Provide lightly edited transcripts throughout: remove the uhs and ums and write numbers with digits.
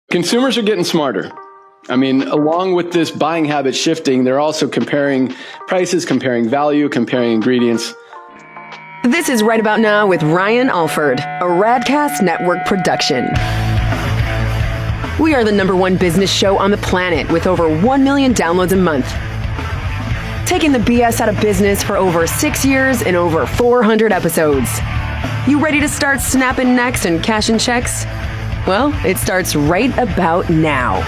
Consumers are getting smarter. I mean, along with this buying habit shifting, they're also comparing prices, comparing value, comparing ingredients. This is Right About Now with Ryan Alford, a Radcast Network production. We are the #1 business show on the planet with over 1 million downloads a month. Taking the BS out of business for over 6 years and over 400 episodes. You ready to start snapping necks and cashing checks? Well, it starts right about now.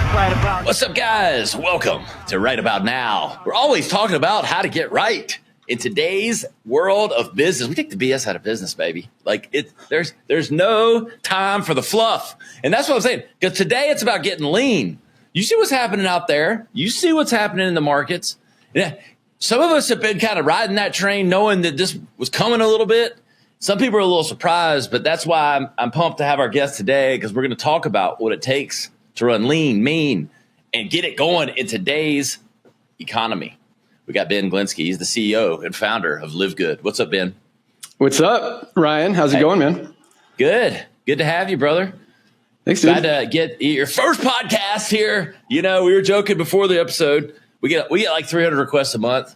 What's up, guys? Welcome to Right About Now. We're always talking about how to get right in today's world of business. We take the BS out of business, baby. There's no time for the fluff. And that's what I'm saying. Because today it's about getting lean. You see what's happening out there. You see what's happening in the markets. Yeah. Some of us have been kind of riding that train knowing that this was coming a little bit. Some people are a little surprised, but that's why I'm pumped to have our guest today, because we're going to talk about what it takes to run lean, mean, and get it going in today's economy. We got Ben Glinsky. He's the CEO and founder of LiveGood. What's up, Ben? What's up, Ryan? How's it going, man? Good. Good to have you, brother. Thanks, dude. Glad to get your first podcast here. You know, we were joking before the episode. We get like 300 requests a month.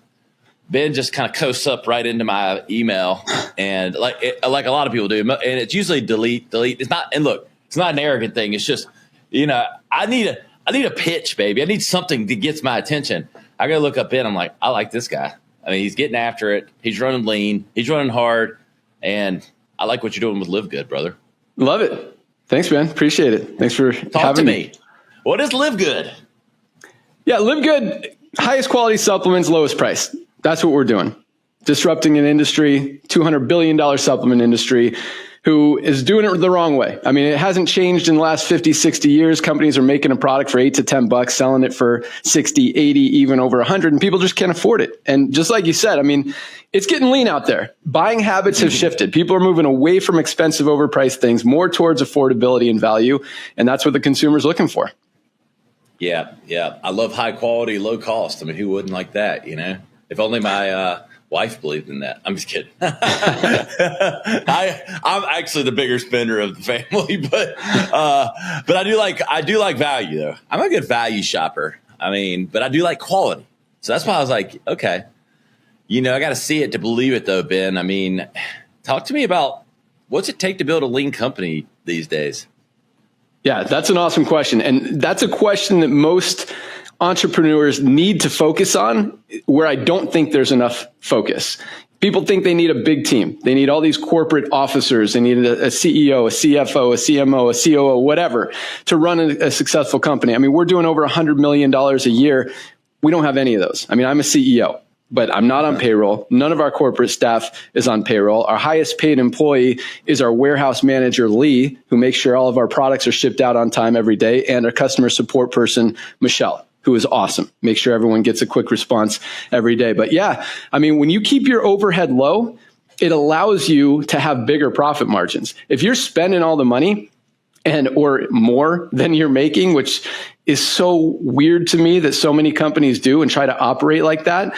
Ben just kind of coasts up right into my email, and like a lot of people do, and it's usually delete. It's not, and look, it's not an arrogant thing. It's just, you know, I need a pitch, baby. I need something that gets my attention. I gotta look up Ben. I'm like, I like this guy. I mean, he's getting after it. He's running lean. He's running hard, and I like what you're doing with LiveGood, brother. Love it. Thanks, man. Appreciate it. Thanks for having me. What is LiveGood? Yeah, LiveGood, highest quality supplements, lowest price. That's what we're doing. Disrupting an industry, $200 billion supplement industry, who is doing it the wrong way. I mean, it hasn't changed in the last 50, 60 years. Companies are making a product for $8 to $10, selling it for 60, 80, even over 100, and people just can't afford it. And just like you said, I mean, it's getting lean out there. Buying habits have shifted. People are moving away from expensive, overpriced things, more towards affordability and value. And that's what the consumer's looking for. Yeah. I love high quality, low cost. I mean, who wouldn't like that, you know? If only my wife believed in that. I'm just kidding. I'm actually the bigger spender of the family, but I do like value though. I'm a good value shopper. I mean, but I do like quality. So that's why I was like, okay, you know, I got to see it to believe it though, Ben. I mean, talk to me about what's it take to build a lean company these days? Yeah, that's an awesome question. And that's a question that most entrepreneurs need to focus on, where I don't think there's enough focus. People think they need a big team. They need all these corporate officers. They need a CEO, a CFO, a CMO, a COO, whatever, to run a successful company. I mean, we're doing over $100 million a year. We don't have any of those. I mean, I'm a CEO, but I'm not on payroll. None of our corporate staff is on payroll. Our highest paid employee is our warehouse manager, Lee, who makes sure all of our products are shipped out on time every day, and our customer support person, Michelle, who is awesome. Make sure everyone gets a quick response every day. But yeah, I mean, when you keep your overhead low, it allows you to have bigger profit margins. If you're spending all the money or more than you're making, which is so weird to me that so many companies do and try to operate like that,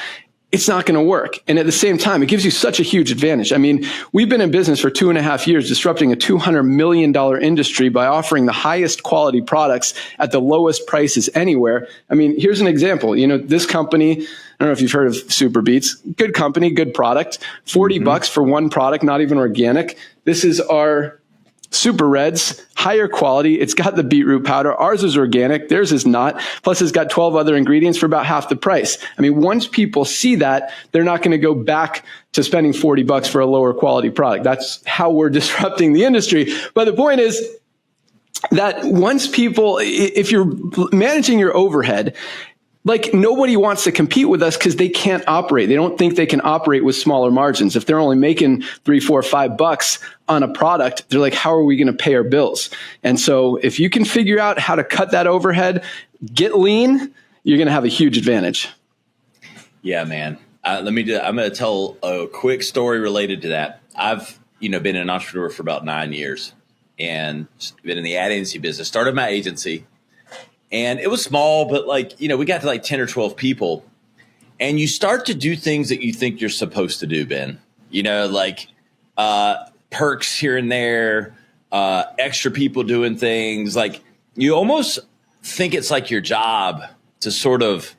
it's not going to work. And at the same time, it gives you such a huge advantage. I mean, we've been in business for 2.5 years, disrupting a $200 million industry by offering the highest quality products at the lowest prices anywhere. I mean, here's an example. You know, this company, I don't know if you've heard of Super Beats, good company, good product, $40 for one product, not even organic. This is our Super Reds, higher quality. It's got the beetroot powder. Ours is organic. Theirs is not. Plus, it's got 12 other ingredients for about half the price. I mean, once people see that, they're not going to go back to spending $40 for a lower quality product. That's how we're disrupting the industry. But the point is that once people, if you're managing your overhead, like, nobody wants to compete with us because they can't operate. They don't think they can operate with smaller margins. If they're only making $3, $4, $5 on a product, they're like, how are we going to pay our bills? And so if you can figure out how to cut that overhead, get lean, you're going to have a huge advantage. Yeah, man. I'm going to tell a quick story related to that. I've, been an entrepreneur for about 9 years and been in the ad agency business, started my agency. And it was small, but we got to like 10 or 12 people, and you start to do things that you think you're supposed to do, Ben, perks here and there, extra people doing things. Like you almost think it's like your job to sort of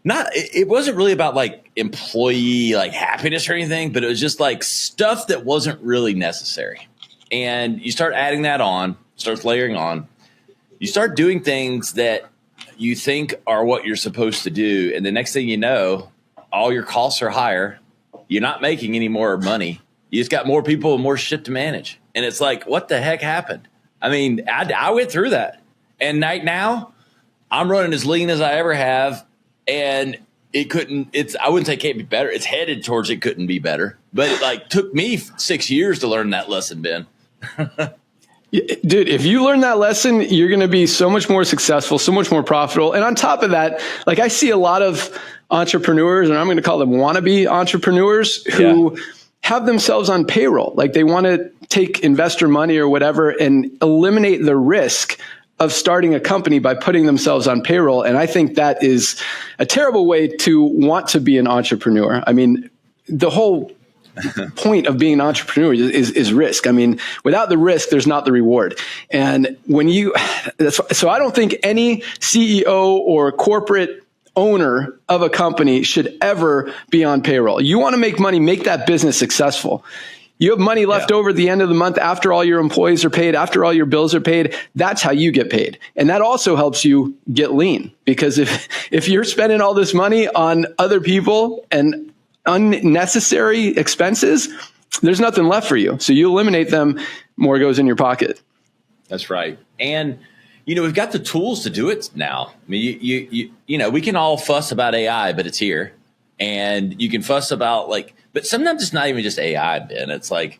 it wasn't really about like employee like happiness or anything, but it was just like stuff that wasn't really necessary. And you start adding that on, starts layering on. You start doing things that you think are what you're supposed to do. And the next thing you know, all your costs are higher. You're not making any more money. You just got more people and more shit to manage. And it's like, what the heck happened? I mean, I went through that. And right now, I'm running as lean as I ever have. And I wouldn't say it can't be better. It's headed towards it couldn't be better. But it like took me 6 years to learn that lesson, Ben. Dude, if you learn that lesson, you're going to be so much more successful, so much more profitable. And on top of that, like I see a lot of entrepreneurs, and I'm going to call them wannabe entrepreneurs who have themselves on payroll. Like they want to take investor money or whatever and eliminate the risk of starting a company by putting themselves on payroll. And I think that is a terrible way to want to be an entrepreneur. I mean, the whole point of being an entrepreneur is risk. I mean, without the risk, there's not the reward. And so I don't think any CEO or corporate owner of a company should ever be on payroll. You want to make money, make that business successful. You have money left over at the end of the month after all your employees are paid, after all your bills are paid. That's how you get paid. And that also helps you get lean, because if you're spending all this money on other people and unnecessary expenses, there's nothing left for you. So you eliminate them, more goes in your pocket. That's right. And we've got the tools to do it now. I mean, we can all fuss about AI, but it's here. And you can fuss about but sometimes it's not even just AI, Ben. It's like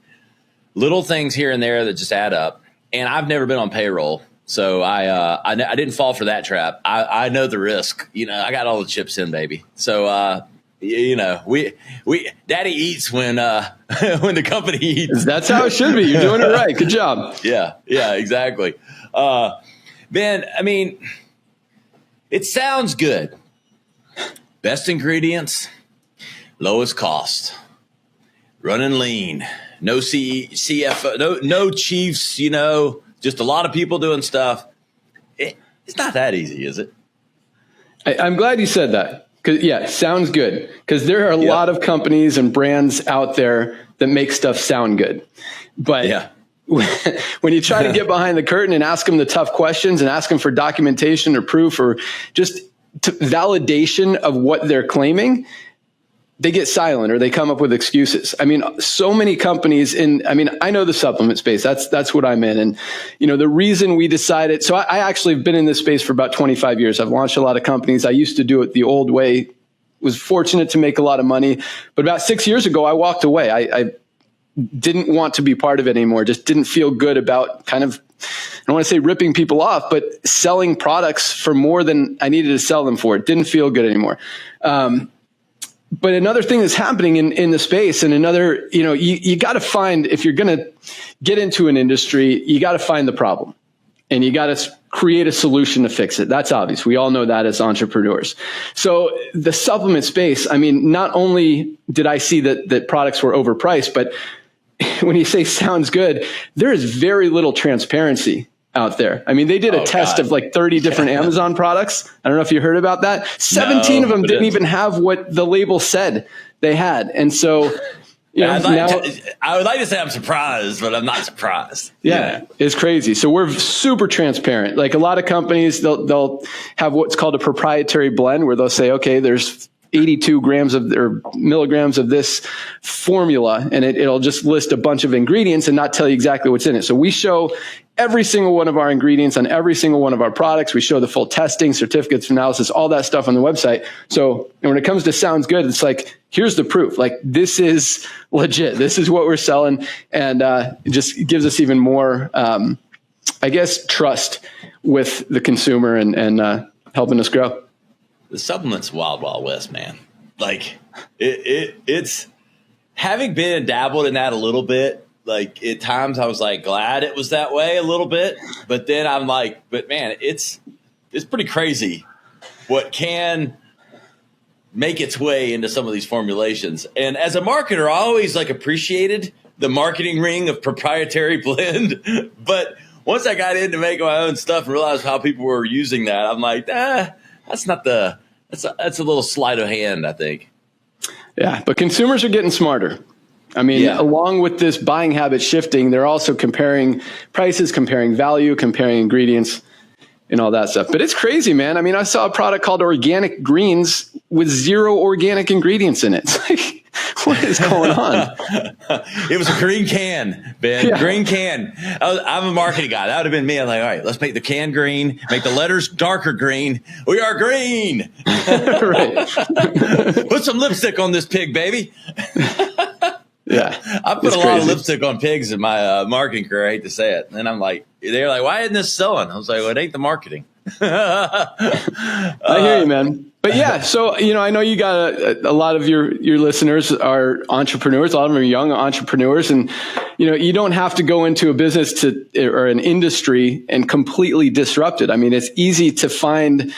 little things here and there that just add up. And I've never been on payroll, so I didn't fall for that trap. I know the risk. I got all the chips in, baby. So we Daddy eats when when the company eats. That's how it should be. You're doing it right. Good job. Yeah, exactly. Ben, I mean, it sounds good. Best ingredients, lowest cost, running lean, no CFO, no chiefs, just a lot of people doing stuff. It's not that easy, is it? I'm glad you said that. Sounds good. Because there are a lot of companies and brands out there that make stuff sound good. But when you try to get behind the curtain and ask them the tough questions and ask them for documentation or proof or just validation of what they're claiming, they get silent or they come up with excuses. I mean, so many companies I know the supplement space. That's what I'm in. And, the reason we decided, so I actually have been in this space for about 25 years. I've launched a lot of companies. I used to do it the old way, was fortunate to make a lot of money. But about 6 years ago, I walked away. I didn't want to be part of it anymore. Just didn't feel good about kind of, I don't want to say ripping people off, but selling products for more than I needed to sell them for. It didn't feel good anymore. But another thing that's happening in the space, and another, you got to find, if you're going to get into an industry, you got to find the problem and you got to create a solution to fix it. That's obvious. We all know that as entrepreneurs. So the supplement space, I mean, not only did I see that products were overpriced, but when you say sounds good, there is very little transparency out there. I mean, they did a test of 30 different Amazon products. I don't know if you heard about that. 17 of them didn't even have what the label said they had. And so, I would like to say I'm surprised, but I'm not surprised. Yeah, it's crazy. So we're super transparent. Like a lot of companies, they'll have what's called a proprietary blend where they'll say, okay, there's 82 grams or milligrams of this formula, and it'll just list a bunch of ingredients and not tell you exactly what's in it. So we show every single one of our ingredients on every single one of our products. We show the full testing, certificates, analysis, all that stuff on the website. So when it comes to sounds good, it's like, here's the proof. Like, this is legit. This is what we're selling. And it just gives us even more, trust with the consumer and helping us grow. The supplement's wild, wild west, man. Like it's having been and dabbled in that a little bit. Like at times I was like glad it was that way a little bit, but then I'm like, but man, it's pretty crazy what can make its way into some of these formulations. And as a marketer, I always appreciated the marketing ring of proprietary blend, but once I got into making my own stuff and realized how people were using that, I'm like, that's a little sleight of hand, I think. Yeah, but consumers are getting smarter. I mean, along with this buying habit shifting, they're also comparing prices, comparing value, comparing ingredients, and all that stuff. But it's crazy, man. I mean, I saw a product called organic greens with 0 organic ingredients in it. It's like, what is going on? It was a green can, Ben. Yeah. Green can. I'm a marketing guy. That would have been me. I'm like, all right, let's make the can green, make the letters darker green. We are green. Right. Put some lipstick on this pig, baby. Yeah. I put a lot of lipstick on pigs in my marketing career. I hate to say it. And I'm like, they're like, why isn't this selling? I was like, well, it ain't the marketing. I hear you, man. But yeah, so, I know you got a lot of your listeners are entrepreneurs. A lot of them are young entrepreneurs. And, you don't have to go into a business or an industry and completely disrupt it. I mean, it's easy to find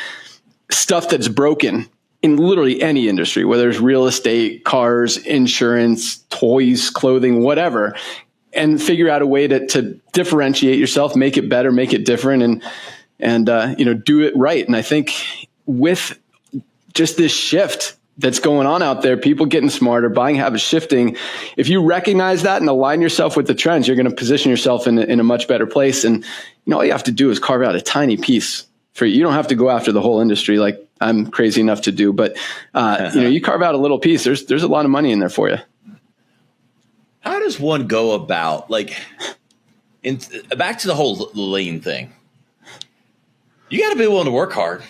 stuff that's broken in literally any industry, whether it's real estate, cars, insurance, toys, clothing, whatever, and figure out a way to differentiate yourself, make it better, make it different, and do it right. And I think with just this shift that's going on out there, people getting smarter, buying habits shifting, if you recognize that and align yourself with the trends, you're going to position yourself in a much better place. And all you have to do is carve out a tiny piece for you. You don't have to go after the whole industry like I'm crazy enough to do, but you carve out a little piece. There's a lot of money in there for you. How does one go about back to the whole lean thing? You got to be willing to work hard.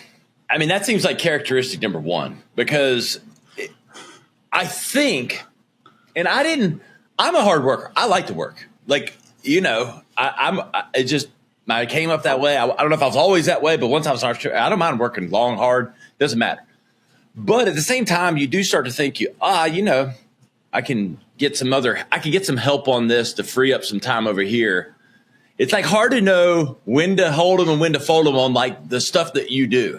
I mean, that seems like characteristic number one, because I think, and I'm a hard worker. I like to work. I came up that way. I don't know if I was always that way, but once I was I don't mind working long, hard. Doesn't matter. But at the same time, you do start to think I can get some help on this to free up some time over here. It's like hard to know when to hold them and when to fold them on like the stuff that you do.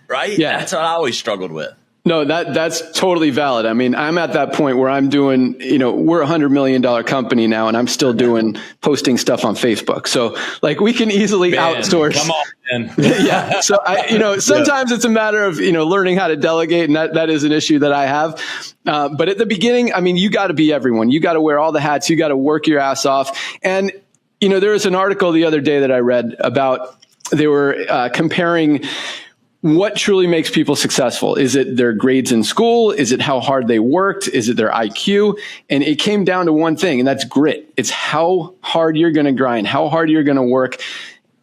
Right? Yeah. That's what I always struggled with. No, that's totally valid. I mean, I'm at that point where I'm doing, we're $100 million company now, and I'm still doing posting stuff on Facebook. So we can easily outsource. Come on, man. Yeah. So sometimes it's a matter of, learning how to delegate, and that is an issue that I have. But at the beginning, I mean, you got to be everyone. You got to wear all the hats. You got to work your ass off. And, there was an article the other day that I read about, they were comparing what truly makes people successful. Is it their grades in school? Is it how hard they worked? Is it their IQ? And it came down to one thing, and that's grit. It's how hard you're going to grind, how hard you're going to work,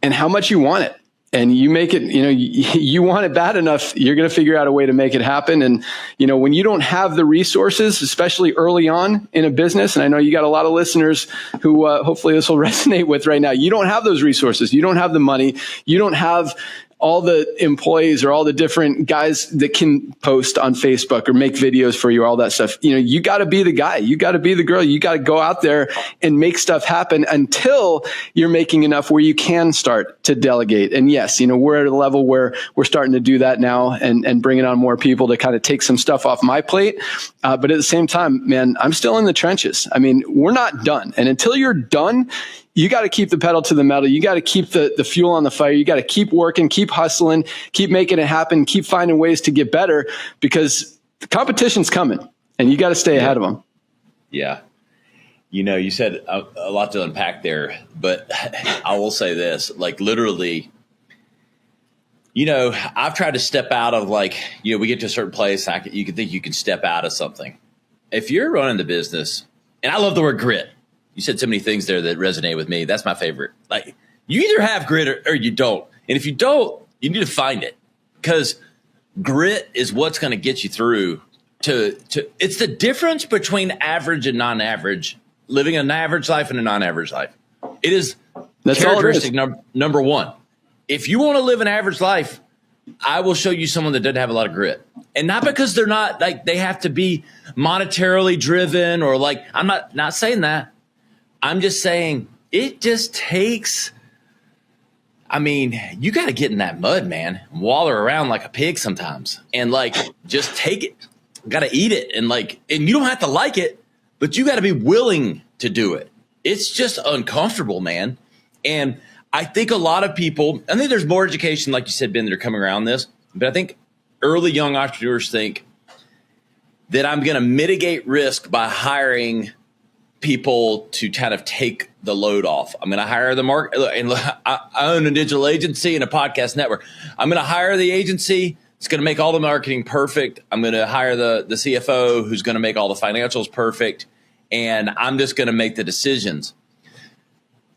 and how much you want it. And you make it, you want it bad enough, you're going to figure out a way to make it happen. And, when you don't have the resources, especially early on in a business, and I know you got a lot of listeners who hopefully this will resonate with right now, you don't have those resources. You don't have the money. You don't have all the employees or all the different guys that can post on Facebook or make videos for you, all that stuff. You got to be the guy. You got to be the girl. You got to go out there and make stuff happen until you're making enough where you can start to delegate. And yes, we're at a level where we're starting to do that now and bringing on more people to kind of take some stuff off my plate. But at the same time, man, I'm still in the trenches. I mean, we're not done. And until you're done, you got to keep the pedal to the metal. You got to keep the fuel on the fire. You got to keep working, keep hustling, keep making it happen, keep finding ways to get better, because the competition's coming and you got to stay ahead of them. Yeah. You said a lot to unpack there, but I will say this, literally, I've tried to step out of we get to a certain place, you can think you can step out of something. If you're running the business, and I love the word grit. You said so many things there that resonate with me. That's my favorite. You either have grit or you don't. And if you don't, you need to find it, because grit is what's going to get you through to it's the difference between average and non-average, living an average life and a non-average life. It is characteristic number one. If you want to live an average life, I will show you someone that doesn't have a lot of grit. And not because they're not they have to be monetarily driven or I'm not saying that. I'm just saying it just takes, you got to get in that mud, man, and waller around like a pig sometimes and just take it, got to eat it. And you don't have to like it, but you got to be willing to do it. It's just uncomfortable, man. And I think a lot of people, I think there's more education, like you said, Ben, that are coming around this. But I think early young entrepreneurs think that I'm going to mitigate risk by hiring people to kind of take the load off. I'm going to hire the market. And I own a digital agency and a podcast network. I'm going to hire the agency. It's going to make all the marketing perfect. I'm going to hire the CFO who's going to make all the financials perfect. And I'm just going to make the decisions.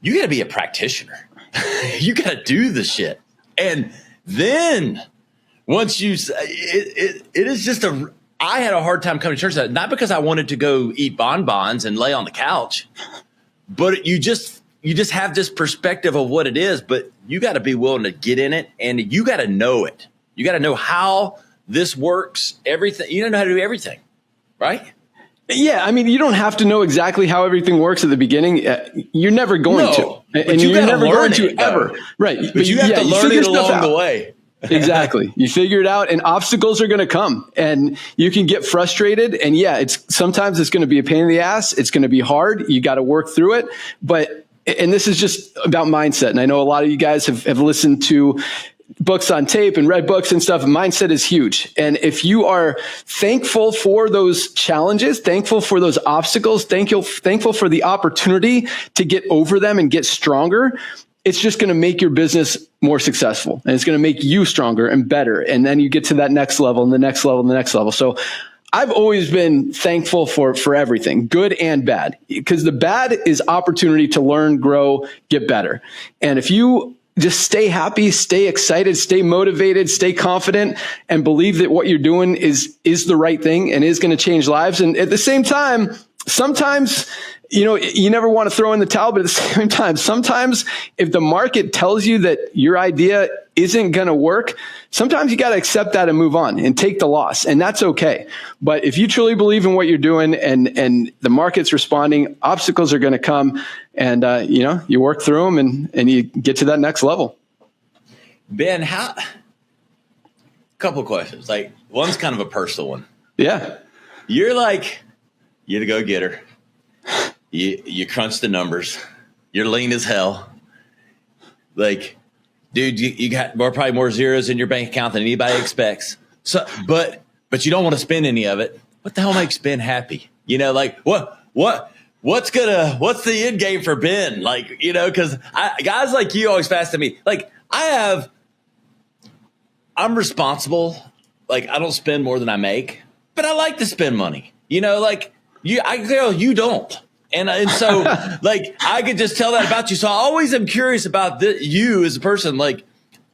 You got to be a practitioner. You got to do the shit. And then once you, it is just I had a hard time coming to church, not because I wanted to go eat bonbons and lay on the couch, but you just have this perspective of what it is, but you got to be willing to get in it and you got to know it. You got to know how this works, everything. You don't know how to do everything, right? Yeah, I mean, you don't have to know exactly how everything works at the beginning. You're never going to. And you're never going to ever. Right. But you have to learn it along the way. Exactly. You figure it out and obstacles are going to come and you can get frustrated. And sometimes it's going to be a pain in the ass. It's going to be hard. You got to work through it. And this is just about mindset. And I know a lot of you guys have listened to books on tape and read books and stuff. Mindset is huge. And if you are thankful for those challenges, thankful for those obstacles, thankful for the opportunity to get over them and get stronger, it's just going to make your business more successful and it's going to make you stronger and better. And then you get to that next level and the next level and the next level. So I've always been thankful for everything, good and bad, because the bad is opportunity to learn, grow, get better. And if you just stay happy, stay excited, stay motivated, stay confident, and believe that what you're doing is the right thing and is going to change lives. And at the same time, sometimes, you never want to throw in the towel, but at the same time, sometimes if the market tells you that your idea isn't going to work, sometimes you got to accept that and move on and take the loss. And that's okay. But if you truly believe in what you're doing and the market's responding, obstacles are going to come and, you work through them and you get to that next level. Ben, couple of questions. Like one's kind of a personal one. Yeah. You're the go-getter. You crunch the numbers. You're lean as hell. Like, dude, you got probably more zeros in your bank account than anybody expects. So, but you don't want to spend any of it. What the hell makes Ben happy? What's the end game for Ben? Like, because guys like you always fascinate me. Like, I'm responsible. Like, I don't spend more than I make, but I like to spend money. You don't. And so, like, I could just tell that about you. So I always am curious about you as a person. Like,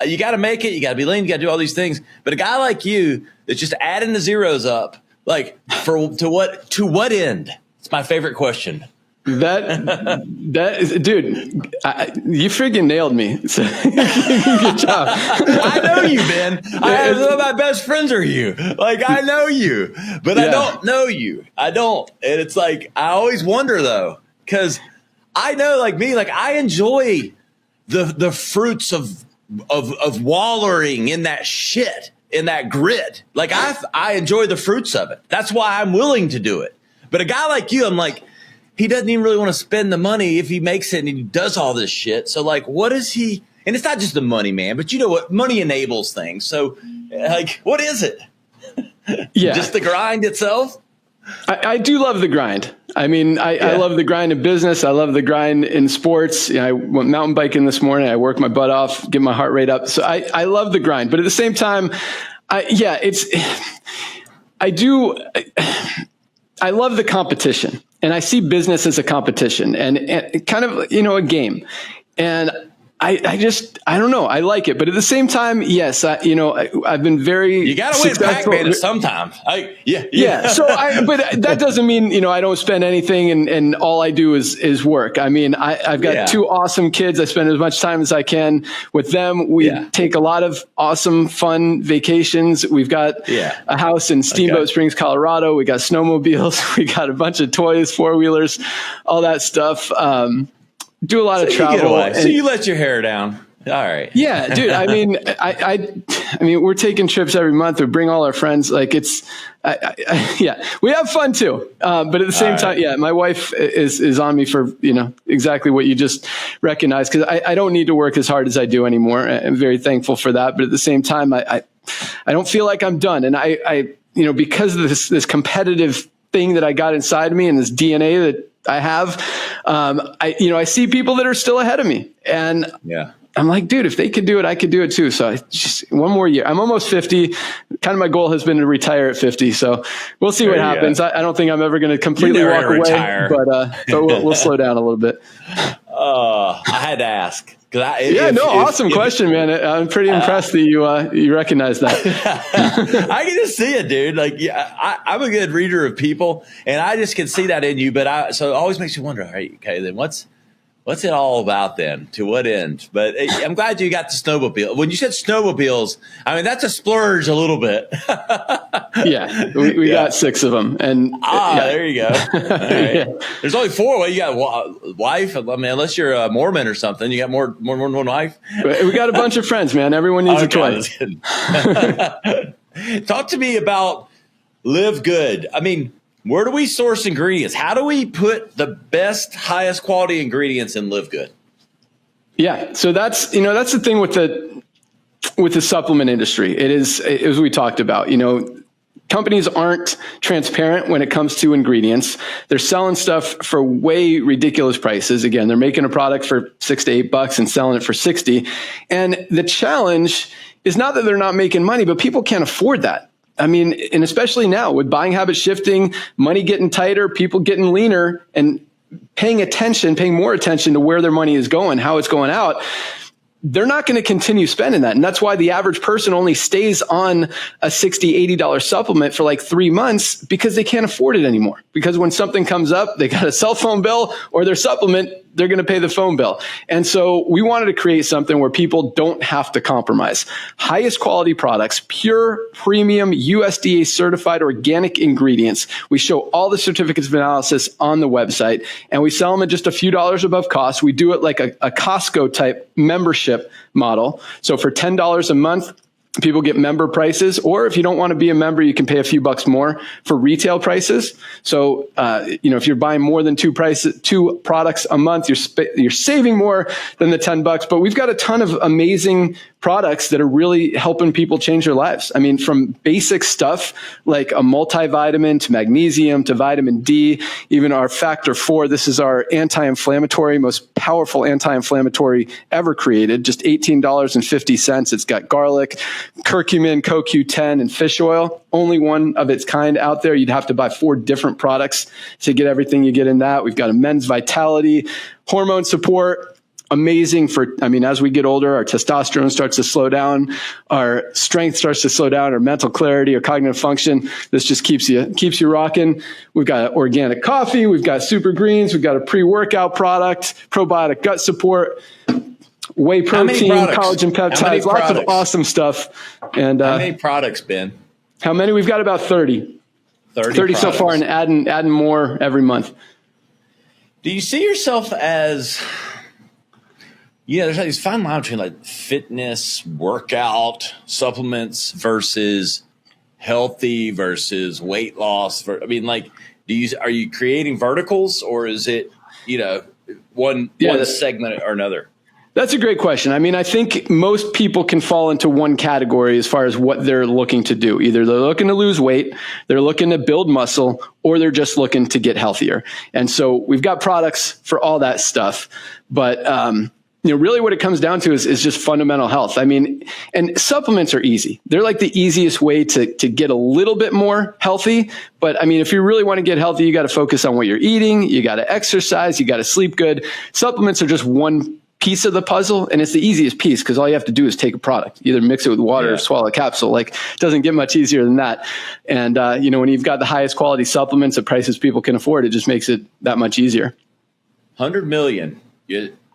you got to make it. You got to be lean. You got to do all these things. But a guy like you that's just adding the zeros up, like, to what end? It's my favorite question. That is, dude, you freaking nailed me. So, good job. I know you, Ben. Some of my best friends are you. Like, I know you, but I don't know you. I don't. And it's like, I always wonder though, because I know, like me, like I enjoy the fruits of wallowing in that shit, in that grit. Like I enjoy the fruits of it. That's why I'm willing to do it. But a guy like you, I'm like, he doesn't even really want to spend the money if he makes it and he does all this shit. So like, what is he? And it's not just the money, man, but you know what? Money enables things. So like, what is it? Yeah. Just the grind itself? I do love the grind. I mean, I love the grind in business. I love the grind in sports. I went mountain biking this morning. I work my butt off, get my heart rate up. So I love the grind, but at the same time, I love the competition. And I see business as a competition and kind of, a game. And I don't know. I like it. But at the same time, yes, I've been very You got to win Pac-Man sometimes. Yeah. So but that doesn't mean, I don't spend anything and all I do is work. I mean, I've got two awesome kids. I spend as much time as I can with them. We take a lot of awesome, fun vacations. We've got a house in Steamboat Springs, Colorado. We got snowmobiles. We got a bunch of toys, four-wheelers, all that stuff. Do a lot of travel. So you let your hair down. All right. Yeah, dude. I mean, I mean, we're taking trips every month. We bring all our friends. Like yeah, we have fun too. But at the same time, yeah, my wife is on me for, exactly what you just recognized. Cause I don't need to work as hard as I do anymore. I'm very thankful for that. But at the same time, I don't feel like I'm done. And I because of this competitive thing that I got inside me and this DNA that I have, I see people that are still ahead of me, and I'm like, dude, if they could do it, I could do it too. So just one more year. I'm almost 50. Kind of my goal has been to retire at 50. So we'll see what happens. I don't think I'm ever going to completely walk away, but we'll slow down a little bit. I had to ask. Awesome question, man. I'm pretty impressed that you recognize that. I can just see it, dude. Like, I'm a good reader of people, and I just can see that in you. But so it always makes you wonder, all right, okay, then what's it all about then? To what end? But I'm glad you got the snowmobile. When you said snowmobiles, I mean, that's a splurge a little bit. Yeah, we got 6 of them. And there you go. All right. Yeah. There's only 4. Well, you got a wife. I mean, unless you're a Mormon or something, you got more than one wife. We got a bunch of friends, man. Everyone needs a toy. Talk to me about LiveGood. I mean, where do we source ingredients? How do we put the best, highest quality ingredients in LiveGood? Yeah, so that's the thing with the supplement industry. It is, as we talked about, companies aren't transparent when it comes to ingredients. They're selling stuff for way ridiculous prices. Again, they're making a product for $6 to $8 and selling it for 60. And the challenge is not that they're not making money, but people can't afford that. I mean, and especially now with buying habits shifting, money getting tighter, people getting leaner, and paying more attention to where their money is going, how it's going out, they're not going to continue spending that. And that's why the average person only stays on a $60, $80 supplement for like 3 months, because they can't afford it anymore. Because when something comes up, they got a cell phone bill or their supplement, they're going to pay the phone bill. And so we wanted to create something where people don't have to compromise. Highest quality products, pure, premium, USDA certified organic ingredients. We show all the certificates of analysis on the website, and we sell them at just a few dollars above cost. We do it like a Costco type membership model. So for $10 a month, people get member prices, or if you don't want to be a member, you can pay a few bucks more for retail prices. So, if you're buying more than 2 products a month, you're saving more than the $10. But we've got a ton of amazing products that are really helping people change their lives. I mean, from basic stuff like a multivitamin to magnesium to vitamin D, even our factor 4. This is our anti-inflammatory, most powerful anti-inflammatory ever created. Just $18.50. It's got garlic, curcumin, CoQ10, and fish oil. Only one of its kind out there. You'd have to buy 4 different products to get everything you get in that. We've got a men's vitality, hormone support. Amazing as we get older, our testosterone starts to slow down, our strength starts to slow down, our mental clarity, our cognitive function. This just keeps you rocking. We've got organic coffee. We've got super greens. We've got a pre-workout product, probiotic gut support, whey protein, collagen peptides, lots of awesome stuff. And how many products, Ben? How many? We've got about 30. 30 so far, and adding more every month. Do you see yourself as, there's like this fine line between like fitness, workout, supplements versus healthy versus weight loss? Are you creating verticals, or is it, one segment or another? That's a great question. I mean, I think most people can fall into one category as far as what they're looking to do. Either they're looking to lose weight, they're looking to build muscle, or they're just looking to get healthier. And so we've got products for all that stuff. But, really what it comes down to is just fundamental health. I mean, and supplements are easy. They're like the easiest way to get a little bit more healthy. But I mean, if you really want to get healthy, you got to focus on what you're eating. You got to exercise. You got to sleep good. Supplements are just one piece of the puzzle, and it's the easiest piece because all you have to do is take a product, either mix it with water or swallow a capsule. Like, it doesn't get much easier than that. And when you've got the highest quality supplements at prices people can afford, it just makes it that much easier. 100 million,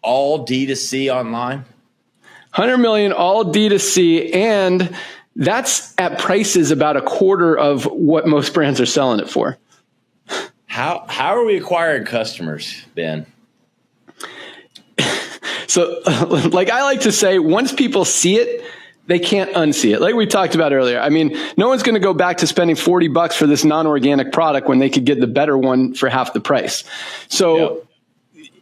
all D2C online. 100 million, all D2C, and that's at prices about a quarter of what most brands are selling it for. How are we acquiring customers, Ben? So like I like to say, once people see it, they can't unsee it. Like we talked about earlier. I mean, no one's going to go back to spending $40 for this non-organic product when they could get the better one for half the price. So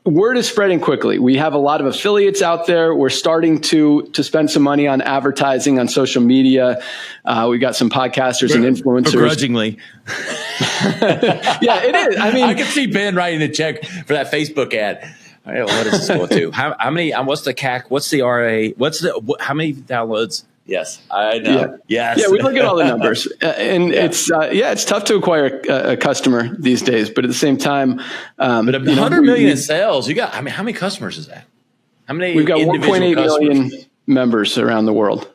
word is spreading quickly. We have a lot of affiliates out there. We're starting to spend some money on advertising on social media. We've got some podcasters and influencers. Begrudgingly. Yeah, it is. I mean, I can see Ben writing the check for that Facebook ad. All right, what is this going to? How many? What's the CAC? What's the RA? How many downloads? Yes, I know. Yeah. Yes. Yeah, we look at all the numbers, and it's tough to acquire a customer these days. But at the same time, but 100 million in sales. You got. I mean, how many customers is that? How many? We've got 1.8 million members around the world,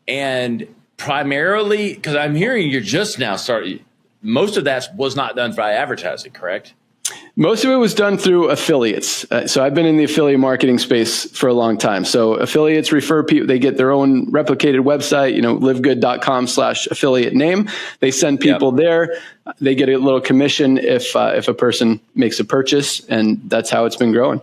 and primarily because I'm hearing you're just now starting. Most of that was not done by advertising, correct? Most of it was done through affiliates. So I've been in the affiliate marketing space for a long time. So affiliates refer people, they get their own replicated website, livegood.com/affiliate name. They send people there. They get a little commission if a person makes a purchase, and that's how it's been growing.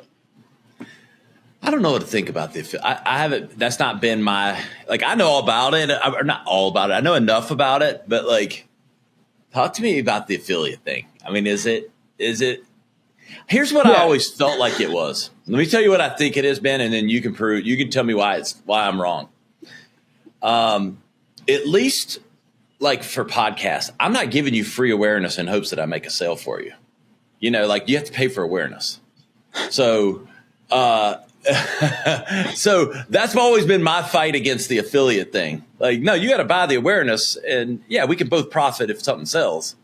I don't know what to think about the I haven't, that's not been my, like, I know all about it, or not all about it. I know enough about it, but like, talk to me about the affiliate thing. I mean, is it, here's what I always felt like it was. Let me tell you what I think it is, Ben, and then you can tell me why I'm wrong. At least like for podcasts, I'm not giving you free awareness in hopes that I make a sale for you. Like you have to pay for awareness. So, so that's always been my fight against the affiliate thing. Like, no, you got to buy the awareness, and yeah, we can both profit if something sells,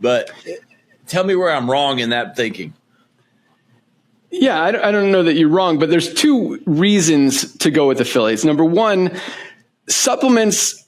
but tell me where I'm wrong in that thinking. Yeah, I don't know that you're wrong, but there's two reasons to go with affiliates. Number one, supplements,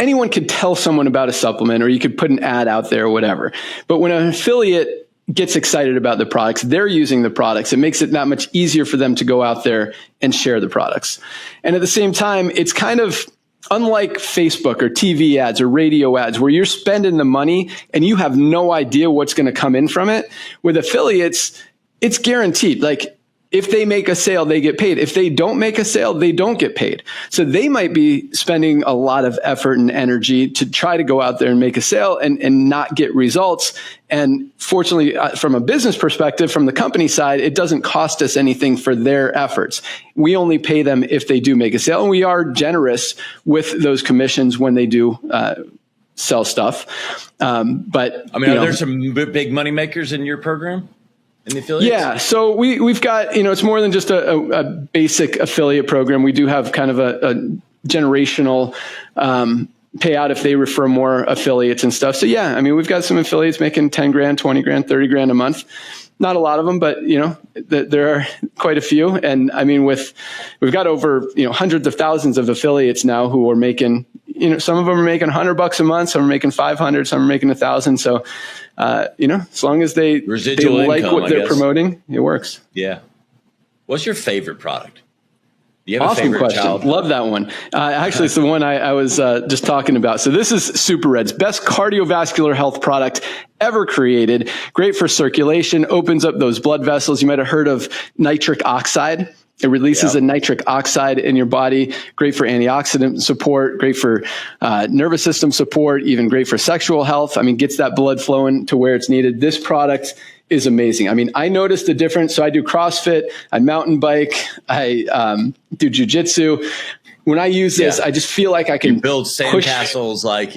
anyone could tell someone about a supplement, or you could put an ad out there or whatever. But when an affiliate gets excited about the products, they're using the products, it makes it that much easier for them to go out there and share the products. And at the same time, it's kind of unlike Facebook or TV ads or radio ads where you're spending the money and you have no idea what's going to come in from it. With affiliates, it's guaranteed. Like, if they make a sale, they get paid. If they don't make a sale, they don't get paid. So they might be spending a lot of effort and energy to try to go out there and make a sale and not get results. And fortunately, from a business perspective, from the company side, it doesn't cost us anything for their efforts. We only pay them if they do make a sale. And we are generous with those commissions when they do sell stuff. But I mean, are there some big money makers in your program? In the affiliates? Yeah. So we've got, it's more than just a basic affiliate program. We do have kind of a generational payout if they refer more affiliates and stuff. So yeah, I mean, we've got some affiliates making 10 grand, 20 grand, 30 grand a month. Not a lot of them, but there are quite a few. And I mean, we've got over, hundreds of thousands of affiliates now who are making, some of them are making $100 a month, some are making 500, some are making 1,000. So, as long as they like what they're promoting, it works. Yeah. What's your favorite product? Do you have awesome a favorite question. child? Love that one. Actually, it's the one I was just talking about. So this is Super Red's best cardiovascular health product ever created. Great for circulation, opens up those blood vessels. You might have heard of nitric oxide. It releases a nitric oxide in your body. Great for antioxidant support, great for nervous system support, even great for sexual health. I mean, gets that blood flowing to where it's needed. This product is amazing. I mean, I noticed the difference. So I do CrossFit, I mountain bike, I do jujitsu. When I use this, I just feel like I can build sandcastles. I can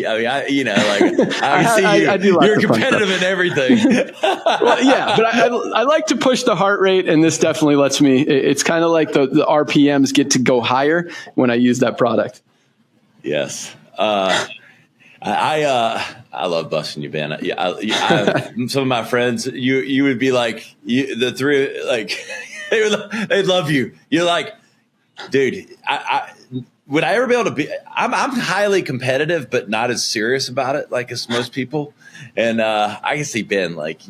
see you're competitive in everything. Well, yeah, but I like to push the heart rate, and this definitely lets me. It's kind of like the RPMs get to go higher when I use that product. Yes. I love busting you, Ben. Some of my friends, you would be like, the three, like, they'd love you. You're like, dude, would I ever be able to be, I'm highly competitive, but not as serious about it, like as most people. And, I can see Ben, like,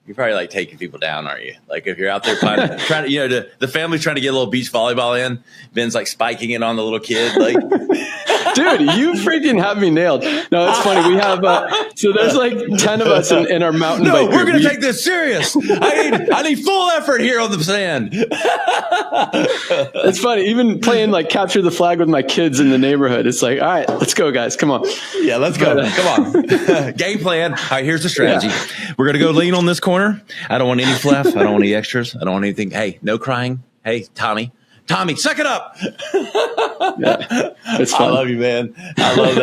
You're probably like taking people down, aren't you? Like if you're out there trying to, the family's trying to get a little beach volleyball in, Ben's like spiking it on the little kid. Like, dude, you freaking have me nailed. No, it's funny. We have, so there's like 10 of us in our mountain bike no, we're group. going to take this serious. I need full effort here on the sand. It's funny. Even playing like capture the flag with my kids in the neighborhood. It's like, all right, let's go guys. Come on. Yeah, let's go. Come on. Game plan. All right, here's the strategy. Yeah. We're going to go lean on this corner. I don't want any fluff. I don't want any extras. I don't want anything. Hey, no crying. Hey, Tommy, suck it up. Yeah, it's fun. I love you, man. I love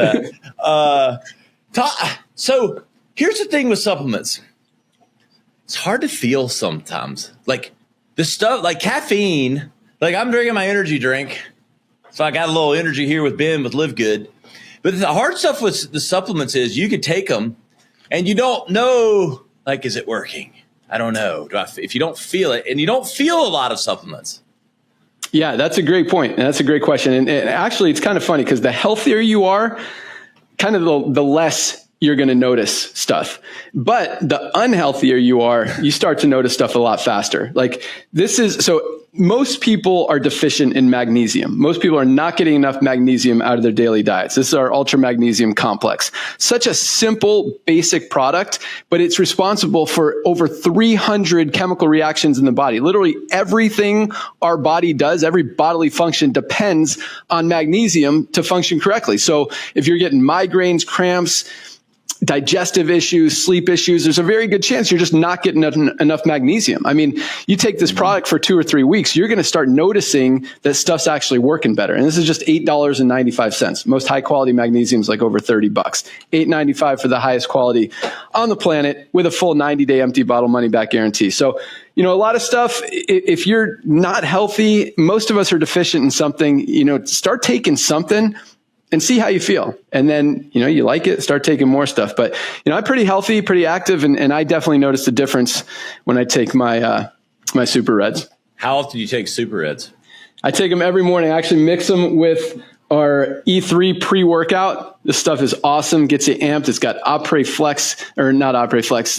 that. So here's the thing with supplements. It's hard to feel sometimes. Like the stuff, like caffeine, like I'm drinking my energy drink. So I got a little energy here with Ben with LiveGood. But the hard stuff with the supplements is you could take them and you don't know, like, is it working? I don't know. If you don't feel it, and you don't feel a lot of supplements. Yeah, that's a great point. And that's a great question. And actually, it's kind of funny because the healthier you are, kind of the less you're going to notice stuff. But the unhealthier you are, you start to notice stuff a lot faster. Like so most people are deficient in magnesium. Most people are not getting enough magnesium out of their daily diets. This is our ultra magnesium complex. Such a simple, basic product, but it's responsible for over 300 chemical reactions in the body. Literally everything our body does, every bodily function depends on magnesium to function correctly. So if you're getting migraines, cramps, digestive issues, sleep issues, there's a very good chance you're just not getting enough magnesium. I mean, you take this product for 2 or 3 weeks, you're going to start noticing that stuff's actually working better. And this is just $8.95. Most high quality magnesium is like over $30. $8.95 for the highest quality on the planet with a full 90-day empty bottle money back guarantee. So, a lot of stuff, if you're not healthy, most of us are deficient in something, start taking something and see how you feel. And then, you like it, start taking more stuff. But, I'm pretty healthy, pretty active. And I definitely noticed a difference when I take my Super Reds. How often do you take Super Reds? I take them every morning. I actually mix them with our E3 pre-workout. This stuff is awesome. Gets you amped. It's got Opre Flex, or not Opre Flex.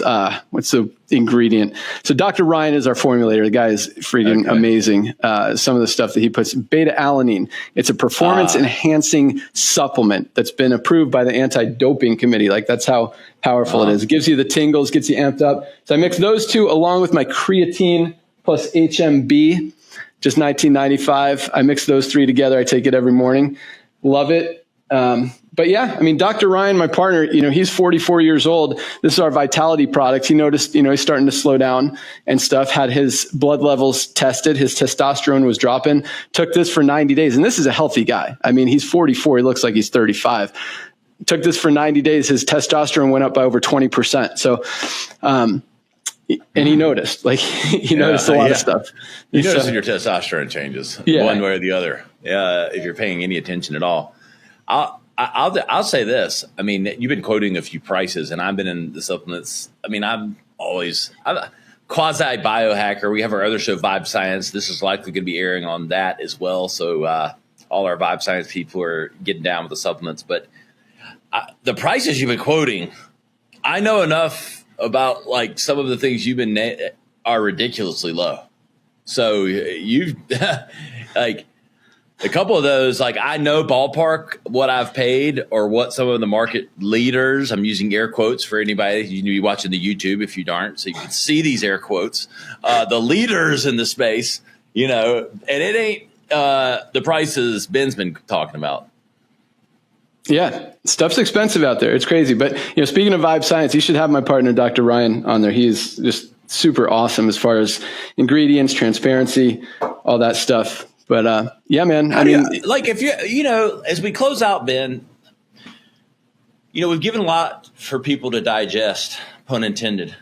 What's the ingredient? So Dr. Ryan is our formulator. The guy is freaking amazing. Some of the stuff that he puts, beta-alanine. It's a performance-enhancing supplement that's been approved by the anti-doping committee. Like, that's how powerful it is. It gives you the tingles, gets you amped up. So I mix those two along with my creatine plus HMB. Just $19.95. I mix those three together. I take it every morning. Love it. But yeah, I mean, Dr. Ryan, my partner, he's 44 years old. This is our vitality product. He noticed, he's starting to slow down and stuff, had his blood levels tested. His testosterone was dropping, took this for 90 days. And this is a healthy guy. I mean, he's 44. He looks like he's 35. Took this for 90 days. His testosterone went up by over 20%. So, and he noticed, he noticed a lot of stuff. You notice your testosterone changes one way or the other. If you're paying any attention at all. I'll say this. I mean, you've been quoting a few prices, and I've been in the supplements. I mean, I'm a quasi biohacker. We have our other show, Vibe Science. This is likely going to be airing on that as well. So all our Vibe Science people are getting down with the supplements. But the prices you've been quoting, I know enough about like some of the things you've been are ridiculously low. So you've like a couple of those, like I know ballpark what I've paid or what some of the market leaders, I'm using air quotes for anybody, you be watching the YouTube if you aren't, so you can see these air quotes, the leaders in the space, and it ain't the prices Ben's been talking about. Yeah, stuff's expensive out there. It's crazy. But, speaking of Vibe Science, you should have my partner, Dr. Ryan, on there. He's just super awesome as far as ingredients, transparency, all that stuff. But, yeah, man, if you, as we close out, Ben, we've given a lot for people to digest, pun intended.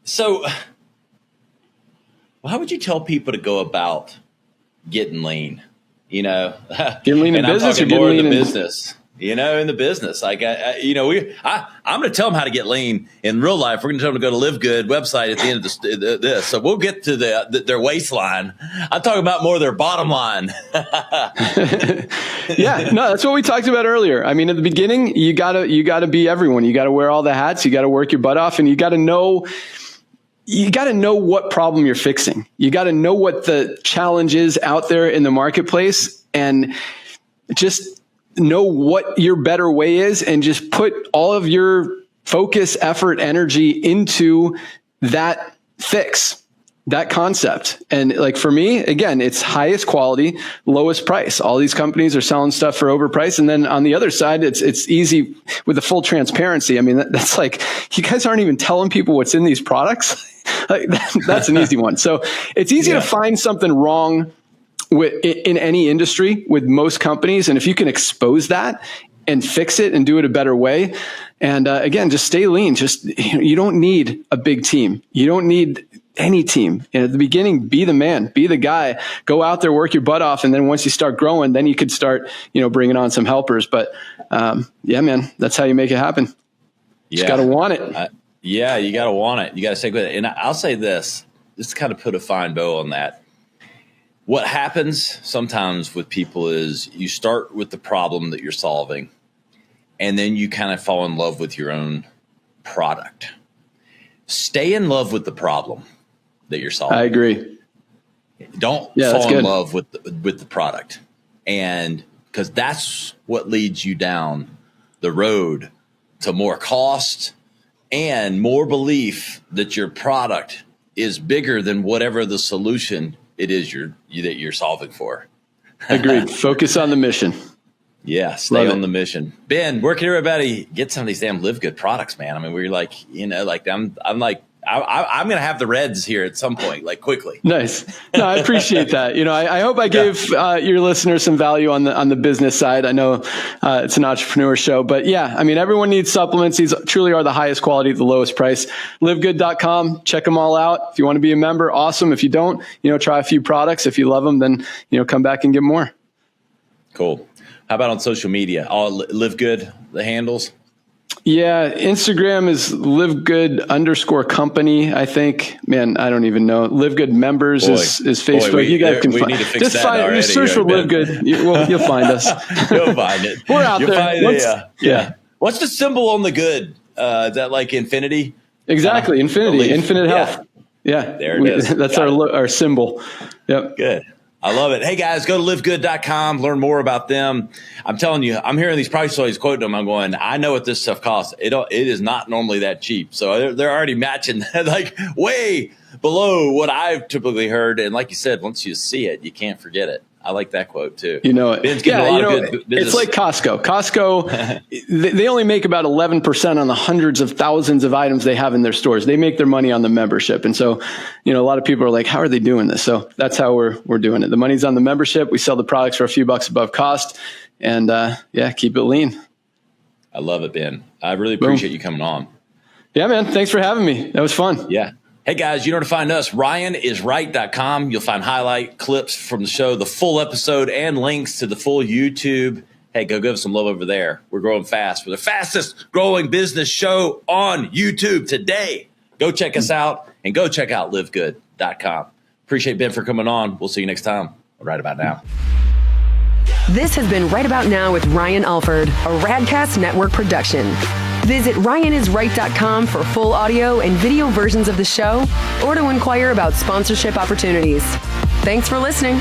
So how would you tell people to go about getting lean? Getting lean in business or getting lean in business? in the business. Like, I'm going to tell them how to get lean in real life. We're going to tell them to go to LiveGood website at the end of this. So we'll get to their waistline. I'm talking about more their bottom line. Yeah, no, that's what we talked about earlier. I mean, at the beginning, you gotta be everyone. You got to wear all the hats. You got to work your butt off, and you got to know what problem you're fixing. You got to know what the challenge is out there in the marketplace, and just know what your better way is, and just put all of your focus, effort, energy into that fix, that concept. And like for me, again, it's highest quality, lowest price. All these companies are selling stuff for overpriced. And then on the other side, it's easy with the full transparency. I mean, that's like, you guys aren't even telling people what's in these products. Like, that's an easy one. So it's easy to find something wrong in any industry with most companies. And if you can expose that and fix it and do it a better way. And again, just stay lean. You don't need a big team. You don't need any team. And at the beginning, be the man, be the guy, go out there, work your butt off. And then once you start growing, then you could start, bringing on some helpers. But yeah, man, that's how you make it happen. You just got to want it. You got to want it. You got to stick with it. And I'll say this, just to kind of put a fine bow on that. What happens sometimes with people is you start with the problem that you're solving, and then you kind of fall in love with your own product. Stay in love with the problem that you're solving. I agree. Don't fall in love with the product. And because that's what leads you down the road to more cost and more belief that your product is bigger than whatever the solution it is that you're solving for. Agreed. Focus on the mission. Yeah, stay on the mission. Ben, where can everybody get some of these damn LiveGood products, man? I mean, we're like, I'm going to have the Reds here at some point, like quickly. Nice. No, I appreciate that. I hope I gave your listeners some value on the business side. I know it's an entrepreneur show, but yeah, I mean, everyone needs supplements. These truly are the highest quality at the lowest price. LiveGood.com. Check them all out. If you want to be a member, awesome. If you don't, try a few products. If you love them, then, come back and get more. Cool. How about on social media? All LiveGood, the handles? Yeah, Instagram is LiveGood_company, I think. Man, I don't even know. LiveGood members is Facebook. You guys can find. Just search for LiveGood. You'll find us. You'll find it. We're out there. Yeah. What's the symbol on the good? Is that like infinity? Exactly, infinity, infinite health. Yeah, there it is. That's our symbol. Yep. Good. I love it. Hey guys, go to livegood.com, learn more about them. I'm telling you, I'm hearing these price stories, quoting them. I'm going, I know what this stuff costs. It is not normally that cheap. So they're already matching like way below what I've typically heard. And like you said, once you see it, you can't forget it. I like that quote too. It's like Costco. Costco, they only make about 11% on the hundreds of thousands of items they have in their stores. They make their money on the membership. And so, a lot of people are like, how are they doing this? So that's how we're doing it. The money's on the membership. We sell the products for a few bucks above cost, and keep it lean. I love it, Ben. I really appreciate you coming on. Yeah, man. Thanks for having me. That was fun. Yeah. Hey guys, you know where to find us, RyanIsRight.com. You'll find highlight clips from the show, the full episode, and links to the full YouTube. Hey, go give us some love over there. We're growing fast. We're the fastest growing business show on YouTube today. Go check us out, and go check out LiveGood.com. Appreciate Ben for coming on. We'll see you next time. Right about now. This has been Right About Now with Ryan Alford, a Radcast Network production. Visit RyanIsRight.com for full audio and video versions of the show, or to inquire about sponsorship opportunities. Thanks for listening.